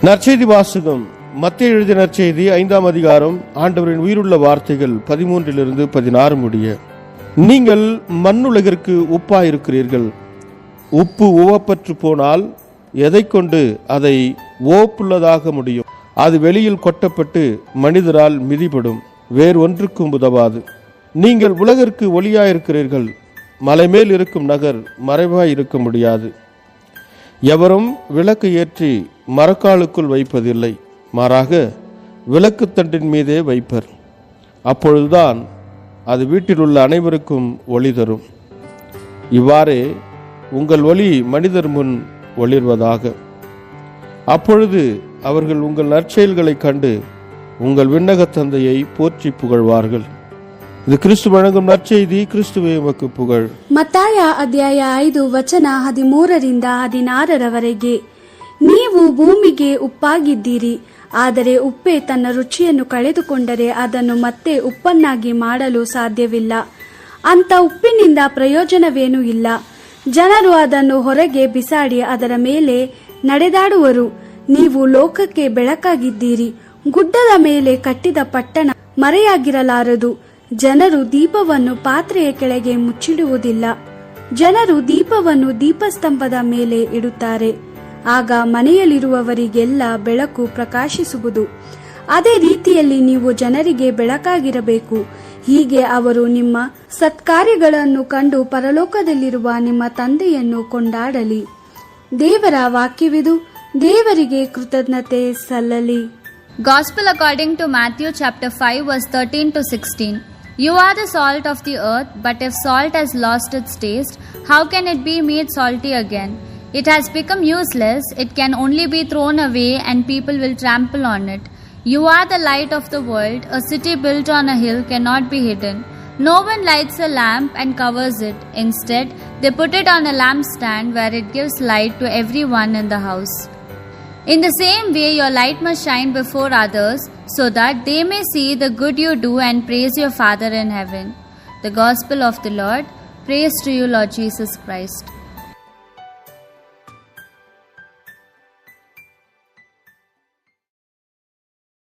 நற்செய்தி வாசகம். மத்தேயு எழுதிய நற்செய்தி 5ஆம் அதிகாரம். ஆண்டவரின் உயிருள்ள வார்த்தைகள் 13 16 முடிய. நீங்கள் மண்ணுலகிற்கு உப்பாயிருக்கிறீர்கள். உப்பு உவப்பற்று போனால் எதை கொண்டு அதை உவப்புள்ளதாக முடியும்? அது வெளியில் கொட்டப்பட்டு மனிதரால் மிதிபடும், வேறு ஒன்றுக்கும் உதவாது. நீங்கள் உலகிற்கு ஒளியாயிருக்கிறீர்கள். மலைமேல் இருக்கும் நகர் மறைவாய் இருக்க முடியாது. எவரும் விளக்கு ஏற்றி மரக்காலுக்குள் வைப்பதில்லை, மாறாக விளக்குத்தண்டின் மீதே வைப்பர். அப்பொழுதுதான் அது வீட்டில் உள்ள அனைவருக்கும் ஒளி தரும். இவ்வாறே உங்கள் ஒளி மனிதர் முன் ஒளிர்வதாக. அப்பொழுது அவர்கள் உங்கள் நற்செயல்களை கண்டு உங்கள் விண்ணக தந்தையை போற்றி புகழ்வார்கள். ಇದು ಕ್ರಿಸ್ತು ವழங்கும் ನற்செய்தி. ಕ್ರಿಸ್ತುವೇ ಉಮக்கு புகழ். ಮತ್ತಾಯ ಅಧ್ಯಾಯ 5 ವಚನ 13-16 ನೀವು ಭೂಮಿಗೆ ಉಪ್ಪಾಗಿದ್ದೀರಿ. ಆದರೆ ಉಪ್ಪೆ ತನ್ನ ರುಚಿಯನ್ನು ಕಳೆದುಕೊಂಡರೆ ಅದನ್ನು ಮತ್ತೆ ಉಪ್ಪನ್ನಾಗಿ ಮಾಡಲು ಸಾಧ್ಯವಿಲ್ಲ. ಅಂತ ಉಪ್ಪಿನಿಂದ ಪ್ರಯೋಜನವೇನೂ ಇಲ್ಲ. ಜನರು ಅದನ್ನು ಹೊರಗೆ ಬಿಸಾಡಿ ಅದರ ಮೇಲೆ ನಡೆದಾಡುವರು. ನೀವು ಲೋಕಕ್ಕೆ ಬೆಳಕಾಗಿದ್ದೀರಿ. ಗುಡ್ಡದ ಮೇಲೆ ಕಟ್ಟಿದ ಪಟ್ಟಣ ಮರೆಯಾಗಿರಲಾರದು. ಜನರು ದೀಪವನ್ನು ಪಾತ್ರೆಯ ಕೆಳಗೆ ಮುಚ್ಚಿಡುವುದಿಲ್ಲ. ಜನರು ದೀಪವನ್ನು ದೀಪಸ್ತಂಭದ ಮೇಲೆ ಇಡುತ್ತಾರೆ. ಆಗ ಮನೆಯಲ್ಲಿರುವವರಿಗೆಲ್ಲ ಬೆಳಕು ಪ್ರಕಾಶಿಸುವುದು. ಅದೇ ರೀತಿಯಲ್ಲಿ ನೀವು ಜನರಿಗೆ ಬೆಳಕಾಗಿರಬೇಕು. ಹೀಗೆ ಅವರು ನಿಮ್ಮ ಸತ್ಕಾರ್ಯಗಳನ್ನು ಕಂಡು ಪರಲೋಕದಲ್ಲಿರುವ ನಿಮ್ಮ ತಂದೆಯನ್ನು ಕೊಂಡಾಡಲಿ. ದೇವರ ವಾಕ್ಯವಿದು. ದೇವರಿಗೆ ಕೃತಜ್ಞತೆ ಸಲ್ಲಲಿ. Gospel according to Matthew chapter 5 verse 13-16. You are the salt of the earth, but if salt has lost its taste, how can it be made salty again? It has become useless. It can only be thrown away and people will trample on it. You are the light of the world. A city built on a hill cannot be hidden. No one lights a lamp and covers it. Instead, they put it on a lampstand where it gives light to everyone in the house. In the same way, your light must shine before others, so that they may see the good you do and praise your Father in heaven. The Gospel of the Lord. Praise to you, Lord Jesus Christ.